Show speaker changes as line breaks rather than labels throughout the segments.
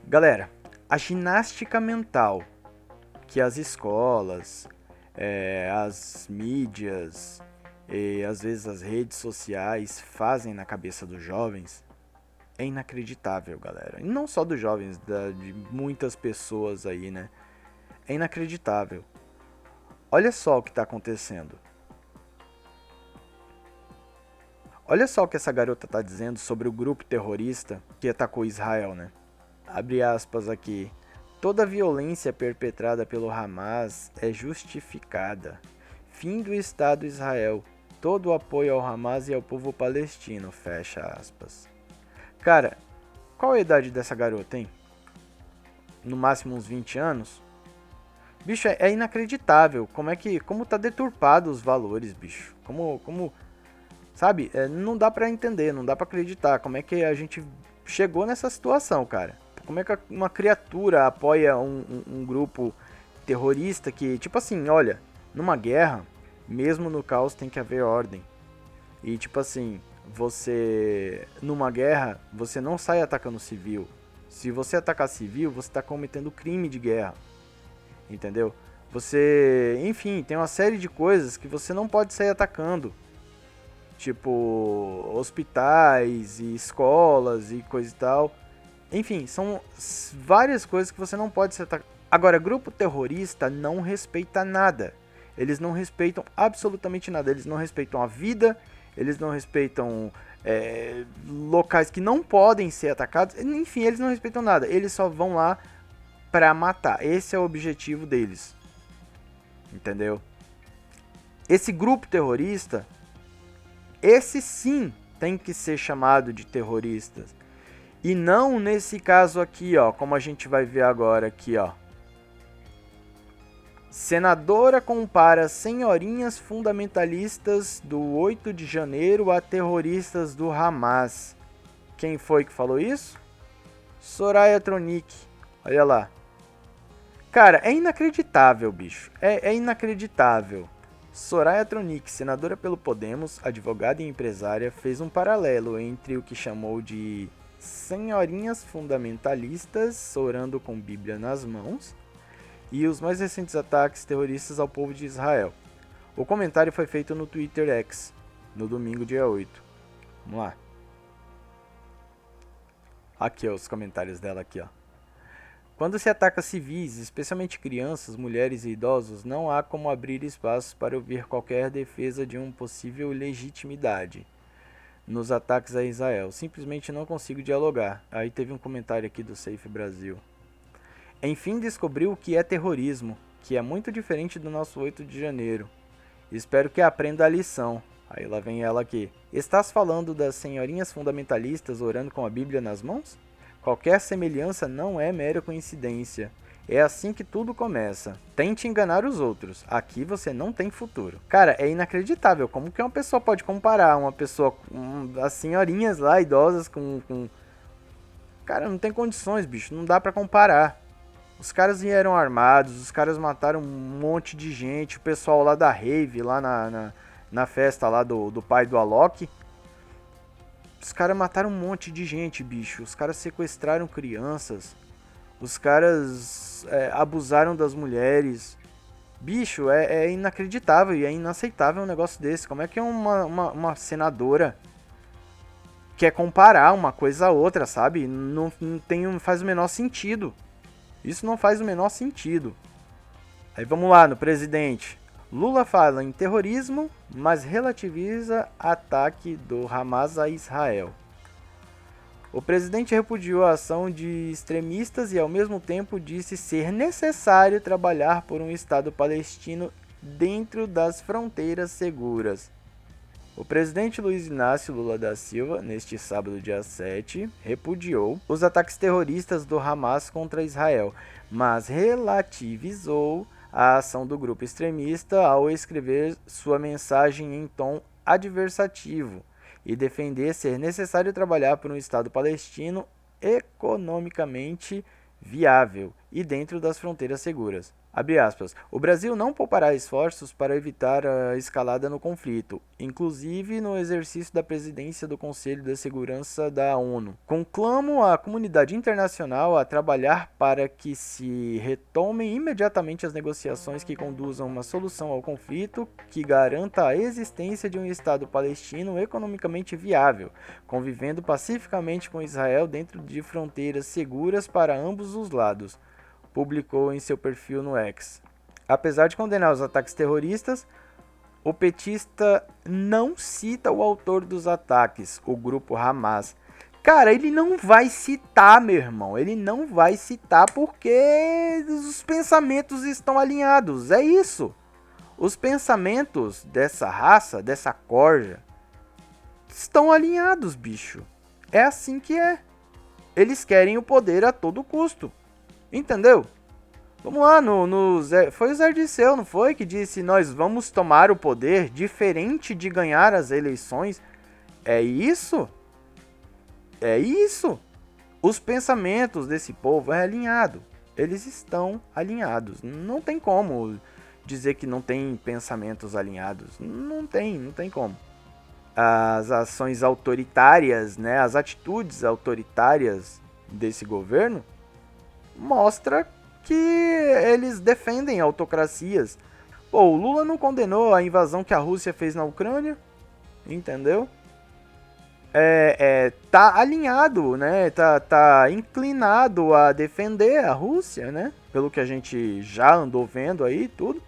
Galera, a ginástica mental que as escolas, as mídias e às vezes as redes sociais fazem na cabeça dos jovens é inacreditável, galera. E não só dos jovens, de muitas pessoas aí, né? É inacreditável. Olha só o que está acontecendo. Olha só o que essa garota está dizendo sobre o grupo terrorista que atacou Israel, né? Abre aspas aqui. Toda violência perpetrada pelo Hamas é justificada. Fim do Estado Israel. Todo o apoio ao Hamas e ao povo palestino. Fecha aspas. Cara, qual a idade dessa garota, hein? No máximo uns 20 anos? Bicho, é inacreditável como tá deturpado os valores, bicho. Sabe? Não dá pra entender, não dá pra acreditar como é que a gente chegou nessa situação, cara. Como é que uma criatura apoia um grupo terrorista que, tipo assim, olha, numa guerra, mesmo no caos tem que haver ordem. E tipo assim, numa guerra, você não sai atacando civil. Se você atacar civil, você está cometendo crime de guerra. Entendeu? Enfim, tem uma série de coisas que você não pode sair atacando. Tipo, hospitais e escolas e coisa e tal. Enfim, são várias coisas que você não pode se atacar. Agora, grupo terrorista não respeita nada. Eles não respeitam absolutamente nada. Eles não respeitam a vida, eles não respeitam locais que não podem ser atacados. Enfim, eles não respeitam nada. Eles só vão lá pra matar. Esse é o objetivo deles. Entendeu? Esse grupo terrorista, esse sim tem que ser chamado de terroristas. E não nesse caso aqui, ó, como a gente vai ver agora aqui, ó. Senadora compara senhorinhas fundamentalistas do 8 de janeiro a terroristas do Hamas. Quem foi que falou isso? Soraya Tronic. Olha lá. Cara, é inacreditável, bicho. É inacreditável. Soraya Tronic, senadora pelo Podemos, advogada e empresária, fez um paralelo entre o que chamou de senhorinhas fundamentalistas orando com Bíblia nas mãos e os mais recentes ataques terroristas ao povo de Israel. O comentário foi feito no Twitter X, no domingo, dia 8. Vamos lá. Aqui, ó, os comentários dela aqui, ó. Quando se ataca civis, especialmente crianças, mulheres e idosos, não há como abrir espaços para ouvir qualquer defesa de uma possível legitimidade nos ataques a Israel. Simplesmente não consigo dialogar. Aí teve um comentário aqui do Safe Brasil. Enfim, descobriu o que é terrorismo, que é muito diferente do nosso 8 de janeiro. Espero que aprenda a lição. Aí lá vem ela aqui. Estás falando das senhorinhas fundamentalistas orando com a Bíblia nas mãos? Qualquer semelhança não é mera coincidência. É assim que tudo começa. Tente enganar os outros. Aqui você não tem futuro. Cara, é inacreditável. Como que uma pessoa pode comparar uma pessoa, as senhorinhas lá, idosas, com... Cara, não tem condições, bicho. Não dá pra comparar. Os caras vieram armados, os caras mataram um monte de gente. O pessoal lá da rave, lá na festa lá do pai do Alok. Os caras mataram um monte de gente, bicho. Os caras sequestraram crianças. Os caras abusaram das mulheres. Bicho, é inacreditável e é inaceitável um negócio desse. Como é que uma senadora quer comparar uma coisa a outra, sabe? Não faz o menor sentido. Isso não faz o menor sentido. Aí vamos lá, no presidente. Lula fala em terrorismo, mas relativiza ataque do Hamas a Israel. O presidente repudiou a ação de extremistas e ao mesmo tempo disse ser necessário trabalhar por um Estado palestino dentro das fronteiras seguras. O presidente Luiz Inácio Lula da Silva, neste sábado dia 7, repudiou os ataques terroristas do Hamas contra Israel, mas relativizou a ação do grupo extremista ao escrever sua mensagem em tom adversativo e defender ser necessário trabalhar por um Estado palestino economicamente viável e dentro das fronteiras seguras. Abre aspas. O Brasil não poupará esforços para evitar a escalada no conflito, inclusive no exercício da presidência do Conselho de Segurança da ONU. Conclamo a comunidade internacional a trabalhar para que se retomem imediatamente as negociações que conduzam a uma solução ao conflito que garanta a existência de um Estado palestino economicamente viável, convivendo pacificamente com Israel dentro de fronteiras seguras para ambos os lados, publicou em seu perfil no X. Apesar de condenar os ataques terroristas, o petista não cita o autor dos ataques, o grupo Hamas. Cara, ele não vai citar, meu irmão. Ele não vai citar porque os pensamentos estão alinhados. É isso. Os pensamentos dessa raça, dessa corja, estão alinhados, bicho. É assim que é. Eles querem o poder a todo custo. Entendeu? Vamos lá, foi o Zé Dirceu, não foi? Que disse, nós vamos tomar o poder diferente de ganhar as eleições. É isso? É isso? Os pensamentos desse povo é alinhado. Eles estão alinhados. Não tem como dizer que não tem pensamentos alinhados. Não tem como. As ações autoritárias, né, as atitudes autoritárias desse governo mostra que eles defendem autocracias. Pô, o Lula não condenou a invasão que a Rússia fez na Ucrânia, entendeu? Tá alinhado, né? Tá inclinado a defender a Rússia, né? Pelo que a gente já andou vendo aí, tudo.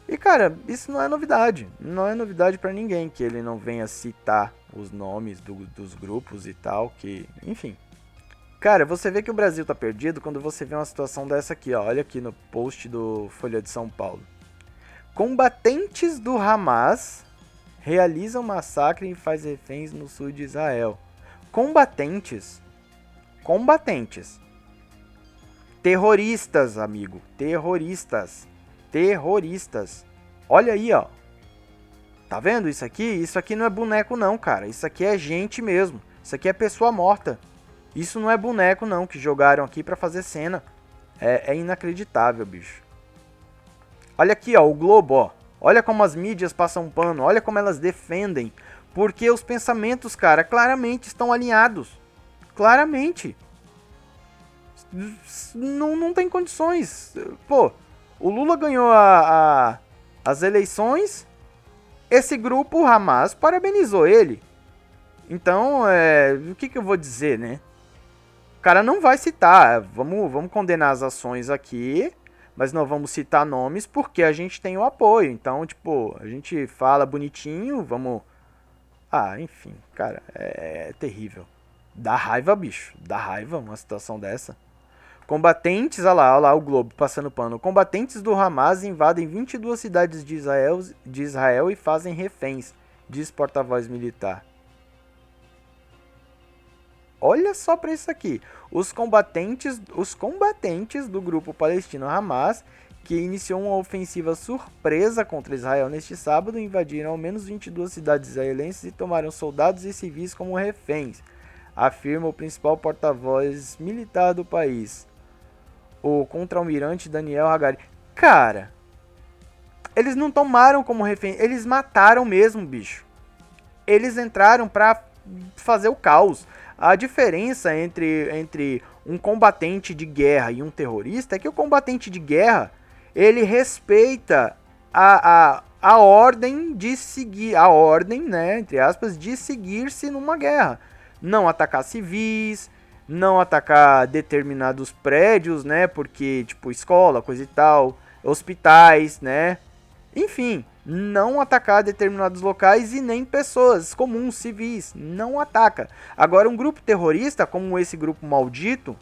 E, cara, isso não é novidade. Não é novidade pra ninguém que ele não venha citar os nomes dos grupos e tal, que, enfim. Cara, você vê que o Brasil tá perdido quando você vê uma situação dessa aqui, ó. Olha aqui no post do Folha de São Paulo. Combatentes do Hamas realizam massacre e faz reféns no sul de Israel. Combatentes. Terroristas, amigo. Terroristas. Olha aí, ó. Tá vendo isso aqui? Isso aqui não é boneco não, cara. Isso aqui é gente mesmo. Isso aqui é pessoa morta. Isso não é boneco não, que jogaram aqui pra fazer cena. É inacreditável, bicho. Olha aqui, ó, o Globo, ó. Olha como as mídias passam pano, olha como elas defendem. Porque os pensamentos, cara, claramente estão alinhados. Claramente. Não tem condições. Pô, o Lula ganhou as eleições. Esse grupo, Hamas, parabenizou ele. Então, o que eu vou dizer, né? O cara não vai citar, vamos condenar as ações aqui, mas não vamos citar nomes porque a gente tem o apoio. Então, tipo, a gente fala bonitinho, vamos... Ah, enfim, cara, é terrível. Dá raiva, bicho, dá raiva uma situação dessa. Combatentes, olha lá o Globo passando pano. Combatentes do Hamas invadem 22 cidades de Israel e fazem reféns, diz porta-voz militar. Olha só para isso aqui. Os combatentes do grupo palestino Hamas, que iniciou uma ofensiva surpresa contra Israel neste sábado, invadiram ao menos 22 cidades israelenses e tomaram soldados e civis como reféns, afirma o principal porta-voz militar do país, o contra-almirante Daniel Hagari. Cara, eles não tomaram como refém, eles mataram mesmo, bicho. Eles entraram pra fazer o caos. A diferença entre um combatente de guerra e um terrorista é que o combatente de guerra, ele respeita a ordem de seguir, a ordem, né, entre aspas, de seguir-se numa guerra. Não atacar civis, não atacar determinados prédios, né, porque, tipo, escola, coisa e tal, hospitais, né, enfim, não atacar determinados locais e nem pessoas comuns, civis, não ataca. Agora, um grupo terrorista, como esse grupo maldito,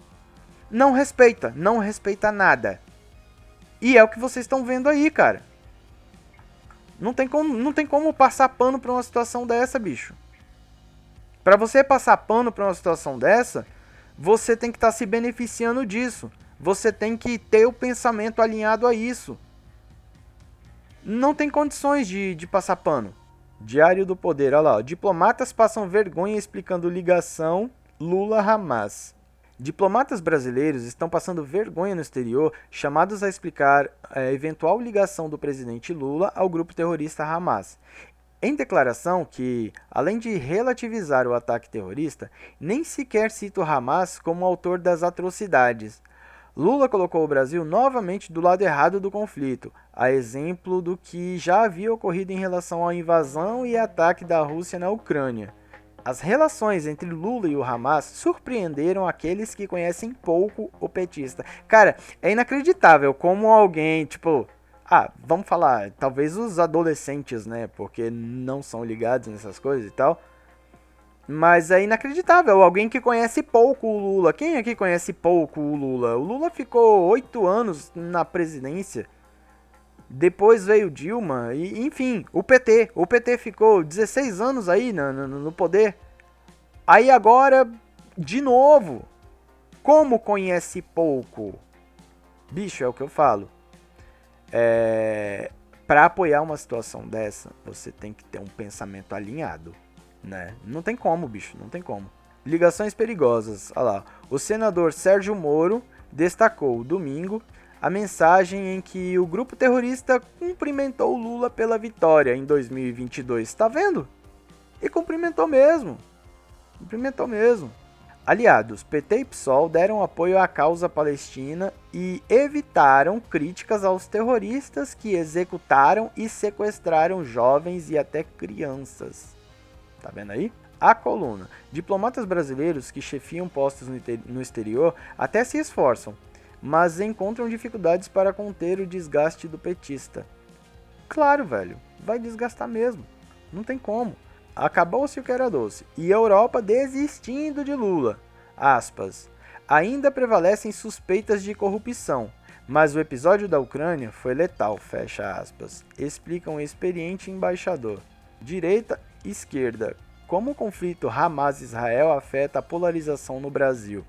não respeita nada. E é o que vocês estão vendo aí, cara. Não tem como passar pano pra uma situação dessa, bicho. Pra você passar pano pra uma situação dessa, você tem que estar se beneficiando disso. Você tem que ter o pensamento alinhado a isso. Não tem condições de passar pano. Diário do Poder, olha lá. Ó. Diplomatas passam vergonha explicando ligação Lula-Hamas. Diplomatas brasileiros estão passando vergonha no exterior, chamados a explicar a eventual ligação do presidente Lula ao grupo terrorista Hamas. Em declaração que, além de relativizar o ataque terrorista, nem sequer cita o Hamas como autor das atrocidades. Lula colocou o Brasil novamente do lado errado do conflito, a exemplo do que já havia ocorrido em relação à invasão e ataque da Rússia na Ucrânia. As relações entre Lula e o Hamas surpreenderam aqueles que conhecem pouco o petista. Cara, é inacreditável como alguém, tipo, vamos falar, talvez os adolescentes, né, porque não são ligados nessas coisas e tal, mas é inacreditável, alguém que conhece pouco o Lula. Quem aqui conhece pouco o Lula? O Lula ficou 8 anos na presidência, depois veio Dilma, e enfim, o PT ficou 16 anos aí no poder. Aí agora, de novo, como conhece pouco? Bicho, é o que eu falo. Para apoiar uma situação dessa, você tem que ter um pensamento alinhado, né? Não tem como, bicho, não tem como. Ligações perigosas, olha lá. O senador Sérgio Moro destacou domingo a mensagem em que o grupo terrorista cumprimentou Lula pela vitória em 2022. Tá vendo? E cumprimentou mesmo. Cumprimentou mesmo. Aliados, PT e PSOL deram apoio à causa palestina e evitaram críticas aos terroristas que executaram e sequestraram jovens e até crianças. Tá vendo aí? A coluna. Diplomatas brasileiros que chefiam postos no exterior até se esforçam, mas encontram dificuldades para conter o desgaste do petista. Claro, velho, vai desgastar mesmo. Não tem como. Acabou-se o que era doce. E a Europa desistindo de Lula. Aspas. Ainda prevalecem suspeitas de corrupção, mas o episódio da Ucrânia foi letal, fecha aspas. Explica um experiente embaixador. Direita, esquerda. Como o conflito Hamas-Israel afeta a polarização no Brasil?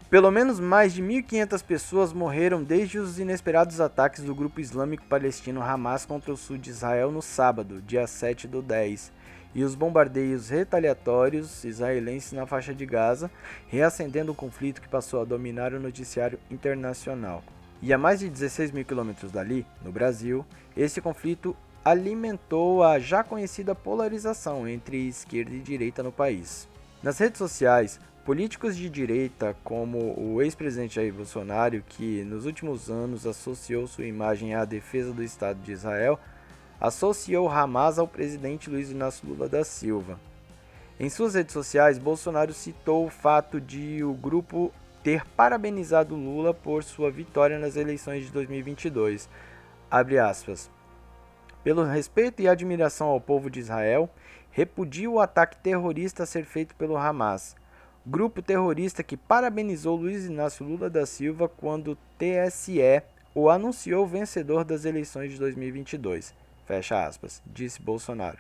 Pelo menos mais de 1.500 pessoas morreram desde os inesperados ataques do grupo islâmico palestino Hamas contra o sul de Israel no sábado, dia 7/10, e os bombardeios retaliatórios israelenses na faixa de Gaza, reacendendo um conflito que passou a dominar o noticiário internacional. E a mais de 16 mil quilômetros dali, no Brasil, esse conflito alimentou a já conhecida polarização entre esquerda e direita no país. Nas redes sociais, políticos de direita, como o ex-presidente Jair Bolsonaro, que nos últimos anos associou sua imagem à defesa do Estado de Israel, associou Hamas ao presidente Luiz Inácio Lula da Silva. Em suas redes sociais, Bolsonaro citou o fato de o grupo ter parabenizado Lula por sua vitória nas eleições de 2022. Abre aspas. Pelo respeito e admiração ao povo de Israel, repudio o ataque terrorista a ser feito pelo Hamas, grupo terrorista que parabenizou Luiz Inácio Lula da Silva quando o TSE o anunciou vencedor das eleições de 2022. Fecha aspas, disse Bolsonaro.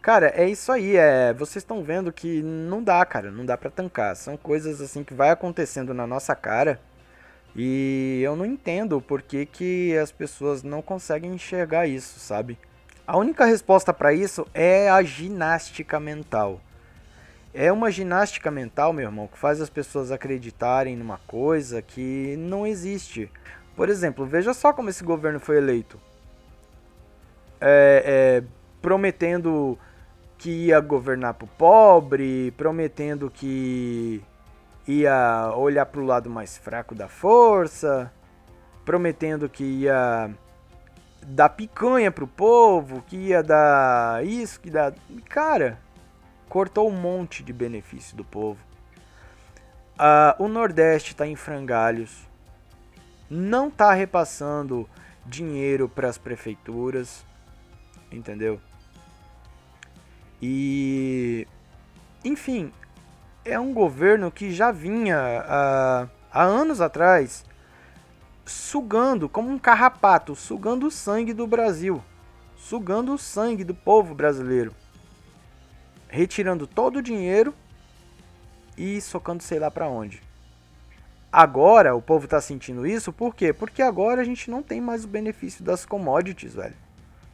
Cara, é isso aí, vocês estão vendo que não dá, cara, não dá pra tancar. São coisas assim que vai acontecendo na nossa cara e eu não entendo por que as pessoas não conseguem enxergar isso, sabe? A única resposta pra isso é a ginástica mental. É uma ginástica mental, meu irmão, que faz as pessoas acreditarem numa coisa que não existe. Por exemplo, veja só como esse governo foi eleito. Prometendo que ia governar pro pobre, prometendo que ia olhar pro lado mais fraco da força, prometendo que ia dar picanha pro povo, que ia dar isso, que dá... Cara, cortou um monte de benefício do povo. O Nordeste está em frangalhos, não está repassando dinheiro para as prefeituras, entendeu? E, enfim, é um governo que já vinha há anos atrás sugando, como um carrapato, sugando o sangue do Brasil, sugando o sangue do povo brasileiro, retirando todo o dinheiro e socando sei lá pra onde. Agora o povo tá sentindo isso, por quê? Porque agora a gente não tem mais o benefício das commodities, velho.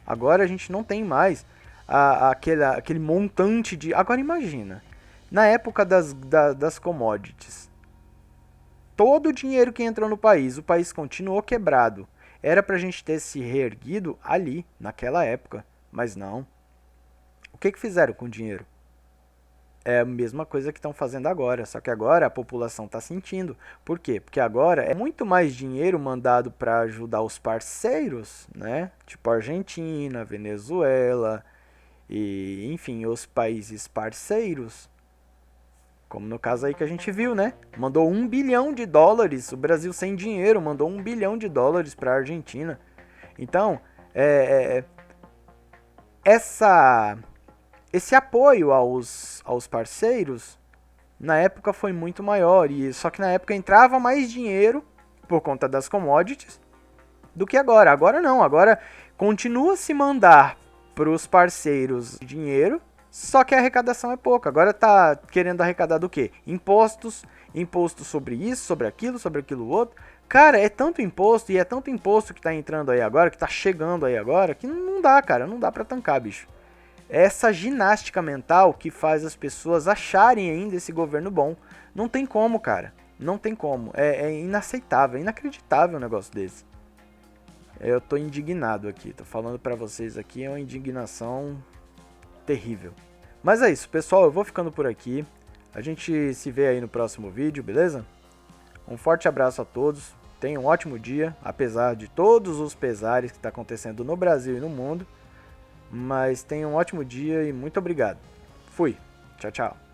Agora a gente não tem mais aquele montante de... Agora imagina, na época das commodities, todo o dinheiro que entrou no país, o país continuou quebrado. Era pra gente ter se reerguido ali, naquela época, mas não. O que fizeram com o dinheiro? É a mesma coisa que estão fazendo agora, só que agora a população está sentindo. Por quê? Porque agora é muito mais dinheiro mandado para ajudar os parceiros, né? Tipo Argentina, Venezuela e, enfim, os países parceiros. Como no caso aí que a gente viu, né? Mandou US$ 1 bilhão, o Brasil sem dinheiro mandou US$ 1 bilhão para a Argentina. Então, essa esse apoio aos parceiros na época foi muito maior, e só que na época entrava mais dinheiro por conta das commodities do que agora. Agora não, agora continua se mandar para os parceiros dinheiro, só que a arrecadação é pouca. Agora tá querendo arrecadar do quê? Impostos, imposto sobre isso, sobre aquilo outro. Cara, é tanto imposto e é tanto imposto que tá entrando aí agora, que tá chegando aí agora, que não dá, cara, não dá para tancar, bicho. É essa ginástica mental que faz as pessoas acharem ainda esse governo bom. Não tem como, cara. Não tem como. É inaceitável, é inacreditável um negócio desse. Eu tô indignado aqui. Tô falando pra vocês aqui, é uma indignação terrível. Mas é isso, pessoal. Eu vou ficando por aqui. A gente se vê aí no próximo vídeo, beleza? Um forte abraço a todos. Tenham um ótimo dia, apesar de todos os pesares que está acontecendo no Brasil e no mundo. Mas tenham um ótimo dia e muito obrigado. Fui. Tchau, tchau.